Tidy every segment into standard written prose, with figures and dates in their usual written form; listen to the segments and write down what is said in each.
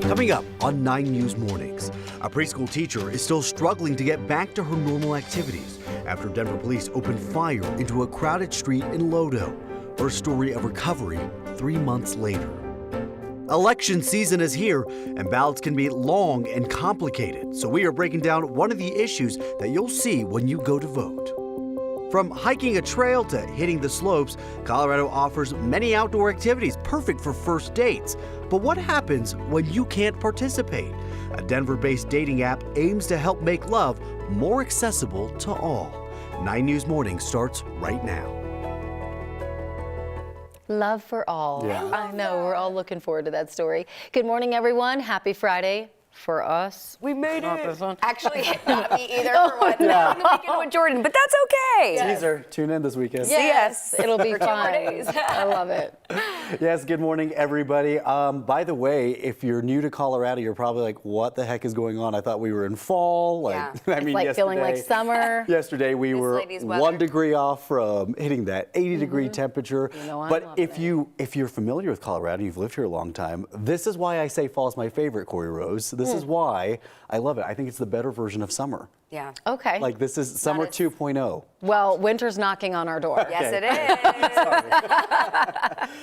Coming up on 9 News Mornings, a preschool teacher is still struggling to get back to her normal activities after Denver police opened fire into a crowded street in Lodo. Her story of recovery 3 months later. Election season is here, and ballots can be long and complicated, so we are breaking down one of the issues that you'll see when you go to vote. From hiking a trail to hitting the slopes, Colorado offers many outdoor activities perfect for first dates. But what happens when you can't participate? A Denver-based dating app aims to help make love more accessible to all. 9 News Morning starts right now. Love for all. Yeah. I know, we're all looking forward to that story. Good morning, everyone. Happy Friday. For us. We made Not it. this one. Actually, not me either for one. Yeah. I'm the weekend with Jordan, but that's okay. Yes. Teaser, tune in this weekend. Yes, it'll be For 2 more fun. days. I love it. Yes, good morning, everybody. By the way, if you're new to Colorado, you're probably like, what the heck is going on? I thought we were in fall. Yeah. I mean, Like feeling like summer. Yesterday, we were lady's weather. 1 degree off from hitting that 80-degree temperature. You know, I but love if you're familiar with Colorado, you've lived here a long time, this is why I say fall is my favorite, Corey Rose. This is why I love it. I think it's the better version of summer. Yeah. Okay. Like this is summer 2.0. Well, winter's knocking on our door. Yes, Okay. it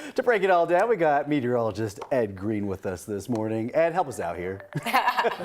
is. To break it all down, we got meteorologist Ed Green with us this morning. Ed, help us out here.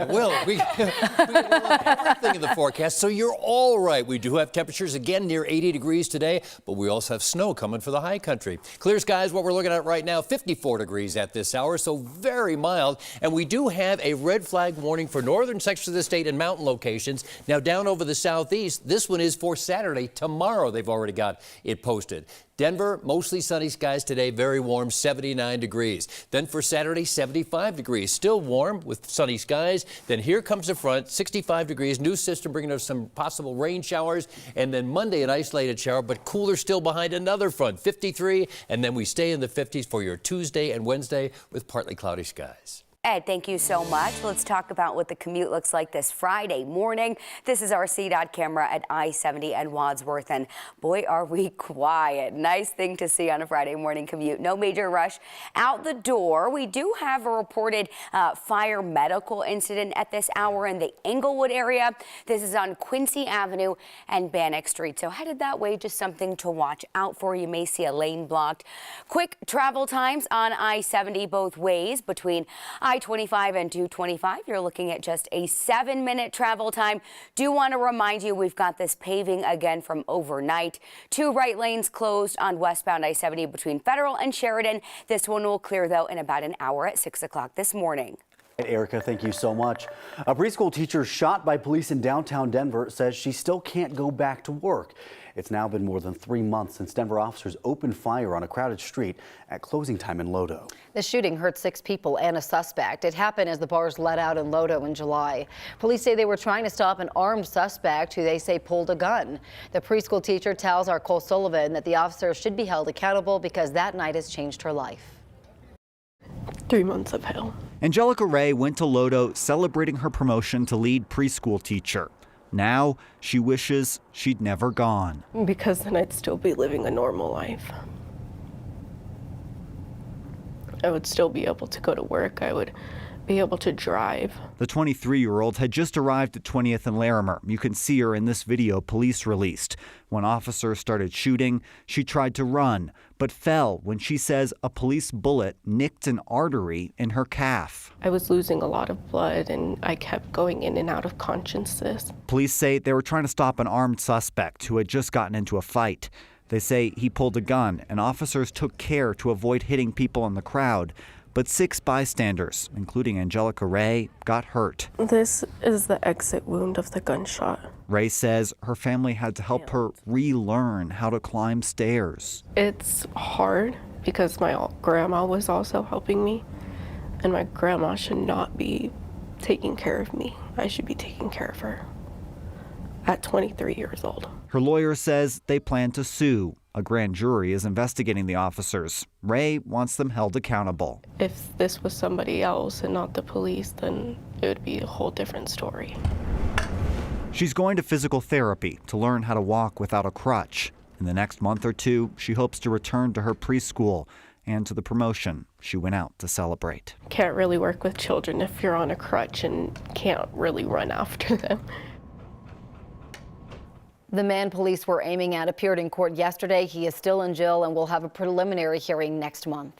Well, we love everything in the forecast, so you're all right. We do have temperatures again near 80 degrees today, but we also have snow coming for the high country. Clear skies, what we're looking at right now, 54 degrees at this hour, so very mild. And we do have a red flag warning for northern sections of the state and mountain locations. Now down over the southeast, this one is for Saturday. Tomorrow they've already got it posted. Denver, mostly sunny skies today, very warm, 79 degrees. Then for Saturday, 75 degrees, still warm with sunny skies. Then here comes the front, 65 degrees, new system bringing us some possible rain showers. And then Monday, an isolated shower, but cooler still behind another front, 53. And then we stay in the 50s for your Tuesday and Wednesday with partly cloudy skies. Ed, thank you so much. Let's talk about what the commute looks like this Friday morning. This is our CDOT camera at I-70 and Wadsworth, and boy, are we quiet. Nice thing to see on a Friday morning commute. No major rush out the door. We do have a reported fire medical incident at this hour in the Englewood area. This is on Quincy Avenue and Bannock Street, so headed that way, just something to watch out for. You may see a lane blocked. Quick travel times on I-70 both ways between I-25 and 225. You're looking at just a 7-minute travel time. Do want to remind you we've got this paving again from overnight. 2 right lanes closed on westbound I-70 between Federal and Sheridan. This one will clear though in about an hour at 6 o'clock this morning. Erica, thank you so much. A preschool teacher shot by police in downtown Denver says she still can't go back to work. It's now been more than 3 months since Denver officers opened fire on a crowded street at closing time in Lodo. The shooting hurt 6 people and a suspect. It happened as the bars let out in Lodo in July. Police say they were trying to stop an armed suspect who they say pulled a gun. The preschool teacher tells our Cole Sullivan that the officer should be held accountable because that night has changed her life. 3 months of hell. Angelica Ray went to Lodo celebrating her promotion to lead preschool teacher. Now she wishes she'd never gone. Because then I'd still be living a normal life. I would still be able to go to work. I would be able to drive. The 23-year-old had just arrived at 20th and Larimer. You can see her in this video police released. When officers started shooting, she tried to run, but fell when she says a police bullet nicked an artery in her calf. I was losing a lot of blood and I kept going in and out of consciousness. Police say they were trying to stop an armed suspect who had just gotten into a fight. They say he pulled a gun and officers took care to avoid hitting people in the crowd. But 6 bystanders, including Angelica Ray, got hurt. This is the exit wound of the gunshot. Ray says her family had to help her relearn how to climb stairs. It's hard because my grandma was also helping me, and my grandma should not be taking care of me. I should be taking care of her at 23 years old. Her lawyer says they plan to sue. A grand jury is investigating the officers. Ray wants them held accountable. If this was somebody else and not the police, then it would be a whole different story. She's going to physical therapy to learn how to walk without a crutch. In the next month or two, she hopes to return to her preschool and to the promotion she went out to celebrate. Can't really work with children if you're on a crutch and can't really run after them. The man police were aiming at appeared in court yesterday. He is still in jail and will have a preliminary hearing next month.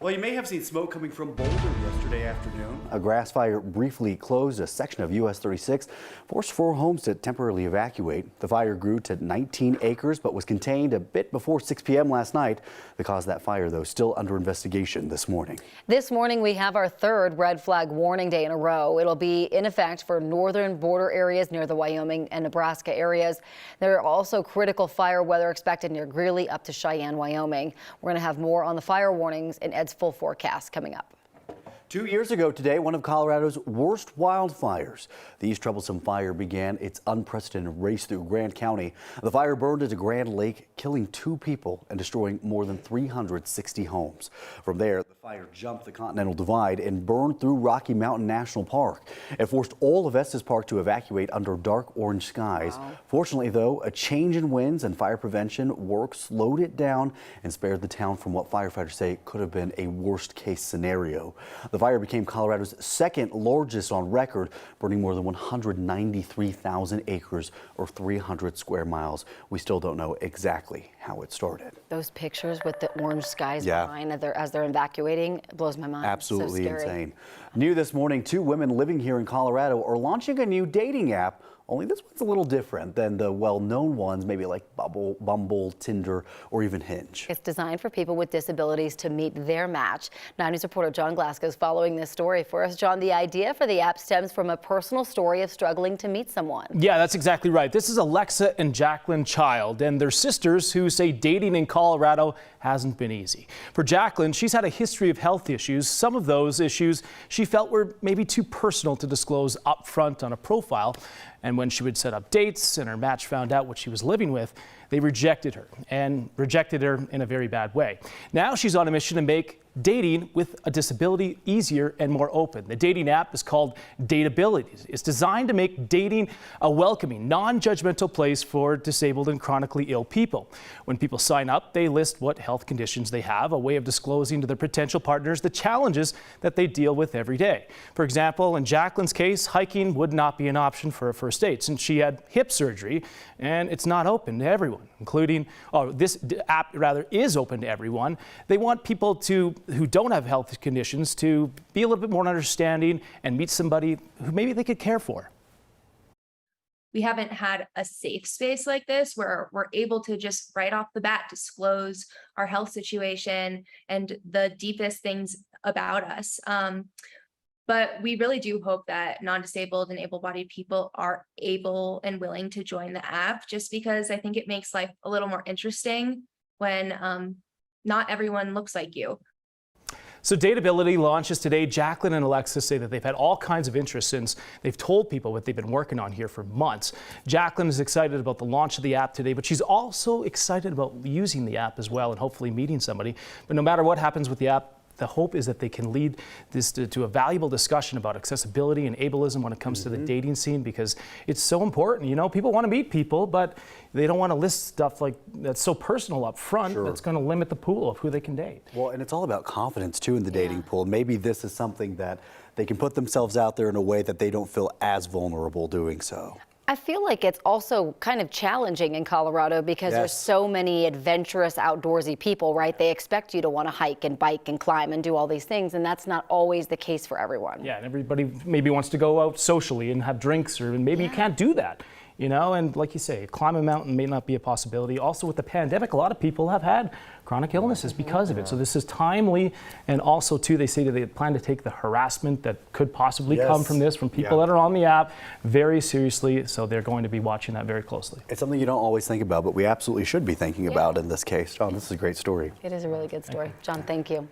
Well, you may have seen smoke coming from Boulder yesterday afternoon. A grass fire briefly closed a section of US 36, forced 4 homes to temporarily evacuate. The fire grew to 19 acres, but was contained a bit before 6 p.m. last night. The cause of that fire, though, still under investigation this morning. This morning, we have our 3rd red flag warning day in a row. It'll be in effect for northern border areas near the Wyoming and Nebraska areas. There are also critical fire weather expected near Greeley up to Cheyenne, Wyoming. We're going to have more on the fire warnings in Ed's full forecast coming up. 2 years ago today, one of Colorado's worst wildfires. The East Troublesome Fire began its unprecedented race through Grand County. The fire burned into Grand Lake, killing 2 people and destroying more than 360 homes. From there, the fire jumped the Continental Divide and burned through Rocky Mountain National Park. It forced all of Estes Park to evacuate under dark orange skies. Wow. Fortunately, though, a change in winds and fire prevention work slowed it down and spared the town from what firefighters say could have been a worst-case scenario. The fire became Colorado's 2nd largest on record, burning more than 193,000 acres or 300 square miles. We still don't know exactly how it started. Those pictures with the orange skies behind as they're evacuating blows my mind. Absolutely so insane. New this morning, 2 women living here in Colorado are launching a new dating app. Only this one's a little different than the well-known ones, maybe like Bumble, Tinder, or even Hinge. It's designed for people with disabilities to meet their match. 9 News reporter John Glasgow is following this story for us. John, the idea for the app stems from a personal story of struggling to meet someone. Yeah, that's exactly right. This is Alexa and Jacqueline Child and their sisters who say dating in Colorado hasn't been easy. For Jacqueline, she's had a history of health issues. Some of those issues she felt were maybe too personal to disclose up front on a profile. And when she would set up dates and her match found out what she was living with, they rejected her in a very bad way. Now she's on a mission to make dating with a disability easier and more open. The dating app is called Dateability. It's designed to make dating a welcoming, non-judgmental place for disabled and chronically ill people. When people sign up, they list what health conditions they have, a way of disclosing to their potential partners the challenges that they deal with every day. For example, in Jacqueline's case, hiking would not be an option for her first dates, and she had hip surgery, and it's not open to everyone, including, this app rather is open to everyone. They want people who don't have health conditions to be a little bit more understanding and meet somebody who maybe they could care for. We haven't had a safe space like this where we're able to just right off the bat disclose our health situation and the deepest things about us. But we really do hope that non-disabled and able-bodied people are able and willing to join the app, just because I think it makes life a little more interesting when not everyone looks like you. So Dateability launches today. Jacqueline and Alexa say that they've had all kinds of interest since they've told people what they've been working on here for months. Jacqueline is excited about the launch of the app today, but she's also excited about using the app as well and hopefully meeting somebody. But no matter what happens with the app, the hope is that they can lead this to a valuable discussion about accessibility and ableism when it comes to the dating scene, because it's so important. You know, people want to meet people, but they don't want to list stuff like that's so personal up front that's going to limit the pool of who they can date. Well, and it's all about confidence too in the dating pool. Maybe this is something that they can put themselves out there in a way that they don't feel as vulnerable doing so. I feel like it's also kind of challenging in Colorado because there's so many adventurous, outdoorsy people, right? They expect you to want to hike and bike and climb and do all these things, and that's not always the case for everyone. Yeah, and everybody maybe wants to go out socially and have drinks, or maybe you can't do that. You know, and like you say, climb a mountain may not be a possibility. Also with the pandemic, a lot of people have had chronic illnesses because of it. So this is timely. And also too, they say that they plan to take the harassment that could possibly come from this, from people that are on the app, very seriously. So they're going to be watching that very closely. It's something you don't always think about, but we absolutely should be thinking about in this case. John, this is a great story. It is a really good story. John, thank you.